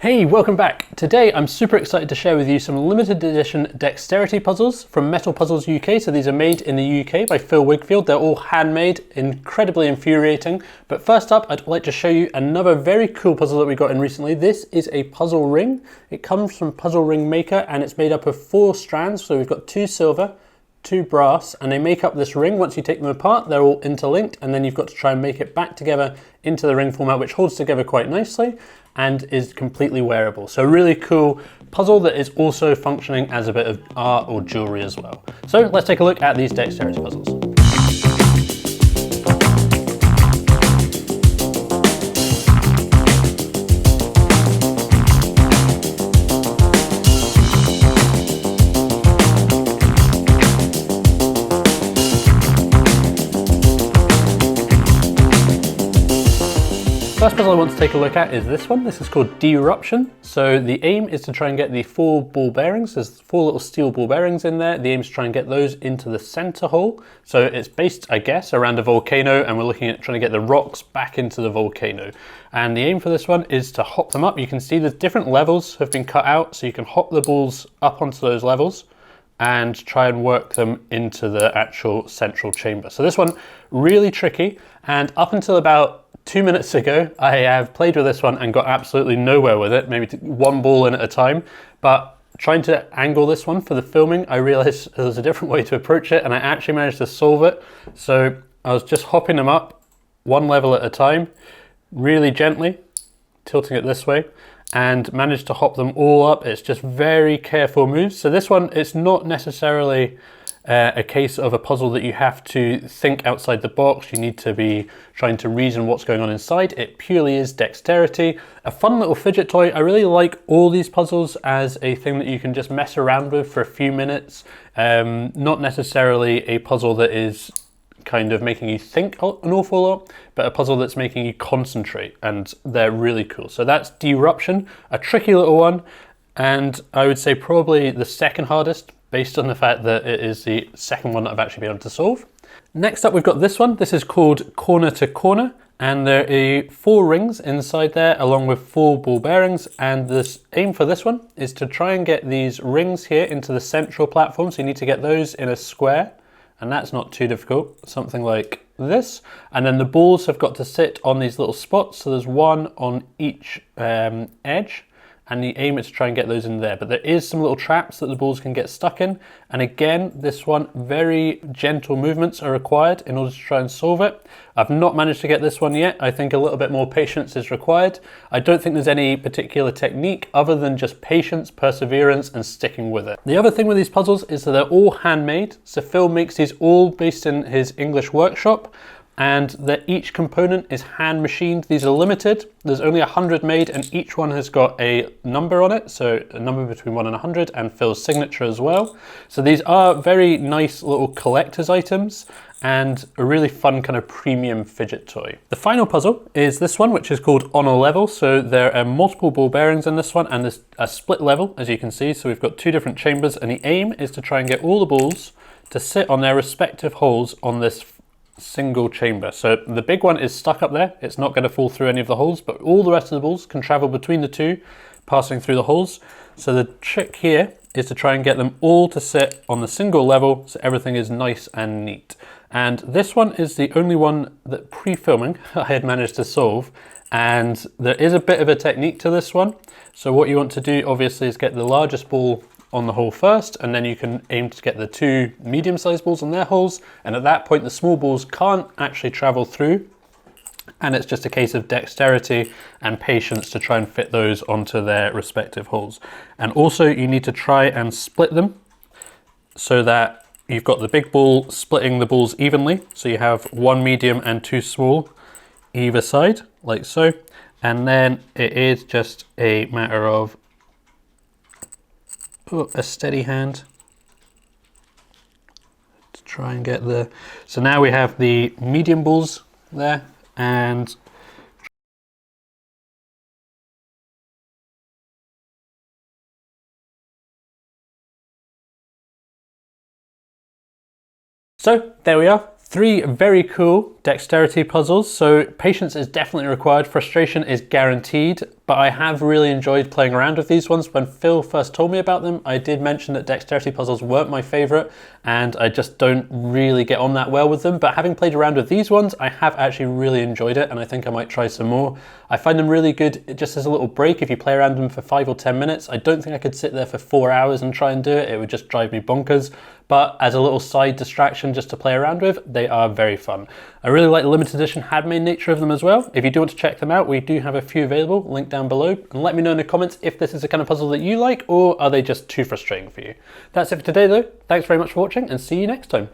Hey, welcome back. Today I'm super excited to share with you some limited edition Dexterity puzzles from MetalPuzzlesUK. So these are made in the UK by Phil Wigfield. They're all handmade, incredibly infuriating. But first up, I'd like to show you another very cool puzzle that we got in recently. This is a puzzle ring. It comes from Puzzle Ring Maker and it's made up of 4 strands. So we've got 2 silver, 2 brass, and they make up this ring. Once you take them apart, they're all interlinked, and then you've got to try and make it back together into the ring format, which holds together quite nicely and is completely wearable. So a really cool puzzle that is also functioning as a bit of art or jewelry as well. So let's take a look at these dexterity puzzles. First puzzle I want to take a look at is this one. This is called Deruption. So the aim is to try and get the 4 ball bearings. There's 4 little steel ball bearings in there. The aim is to try and get those into the center hole. So it's based, I guess, around a volcano, and we're looking at trying to get the rocks back into the volcano. And the aim for this one is to hop them up. You can see the different levels have been cut out, so you can hop the balls up onto those levels and try and work them into the actual central chamber. So this one, really tricky, and up until about 2 minutes ago, I have played with this one and got absolutely nowhere with it, maybe 1 ball in at a time. But trying to angle this one for the filming, I realized there was a different way to approach it, and I actually managed to solve it. So I was just hopping them up 1 level at a time, really gently, tilting it this way, and managed to hop them all up. It's just very careful moves. So this one, it's not necessarily a case of a puzzle that you have to think outside the box. You need to be trying to reason what's going on inside. It purely is dexterity. A fun little fidget toy. I really like all these puzzles as a thing that you can just mess around with for a few minutes. Not necessarily a puzzle that is kind of making you think an awful lot, but a puzzle that's making you concentrate, and they're really cool. So that's Deruption, a tricky little one, and I would say probably the second hardest, based on the fact that it is the second one that I've actually been able to solve. Next up, we've got this one. This is called Corner to Corner, and there are 4 rings inside there, along with 4 ball bearings, and the aim for this one is to try and get these rings here into the central platform. So you need to get those in a square, and that's not too difficult, something like this. And then the balls have got to sit on these little spots, so there's 1 on each edge, and the aim is to try and get those in there. But there is some little traps that the balls can get stuck in. And again, this one, very gentle movements are required in order to try and solve it. I've not managed to get this one yet. I think a little bit more patience is required. I don't think there's any particular technique other than just patience, perseverance, and sticking with it. The other thing with these puzzles is that they're all handmade. So Phil makes these all based in his English workshop, and that each component is hand machined. These are limited. There's only 100 made, and each one has got a number on it, so a number between 1 and 100, and Phil's signature as well. So these are very nice little collector's items and a really fun kind of premium fidget toy. The final puzzle is this one, which is called On a Level. So there are multiple ball bearings in this one, and there's a split level, as you can see. So we've got 2 different chambers, and the aim is to try and get all the balls to sit on their respective holes on this single chamber. So the big one is stuck up there. It's not going to fall through any of the holes, but all the rest of the balls can travel between the 2, passing through the holes. So the trick here is to try and get them all to sit on the single level, so everything is nice and neat. And this one is the only one that pre-filming I had managed to solve, and there is a bit of a technique to this one. So what you want to do obviously is get the largest ball on the hole first, and then you can aim to get the 2 medium-sized balls on their holes, and at that point the small balls can't actually travel through, and it's just a case of dexterity and patience to try and fit those onto their respective holes. And also you need to try and split them so that you've got the big ball splitting the balls evenly, so you have 1 medium and 2 small either side, like so, and then it is just a matter of a steady hand to try and get the... So now we have the medium balls there, and so there we are. 3 very cool dexterity puzzles. So patience is definitely required, frustration is guaranteed, but I have really enjoyed playing around with these ones. When Phil first told me about them, I did mention that Dexterity puzzles weren't my favourite, and I just don't really get on that well with them, but having played around with these ones, I have actually really enjoyed it, and I think I might try some more. I find them really good just as a little break if you play around them for 5 or 10 minutes. I don't think I could sit there for 4 hours and try and do it. It would just drive me bonkers. But as a little side distraction just to play around with, they are very fun. I really like the limited edition handmade nature of them as well. If you do want to check them out, we do have a few available, link down below. And let me know in the comments if this is the kind of puzzle that you like, or are they just too frustrating for you. That's it for today though. Thanks very much for watching, and see you next time.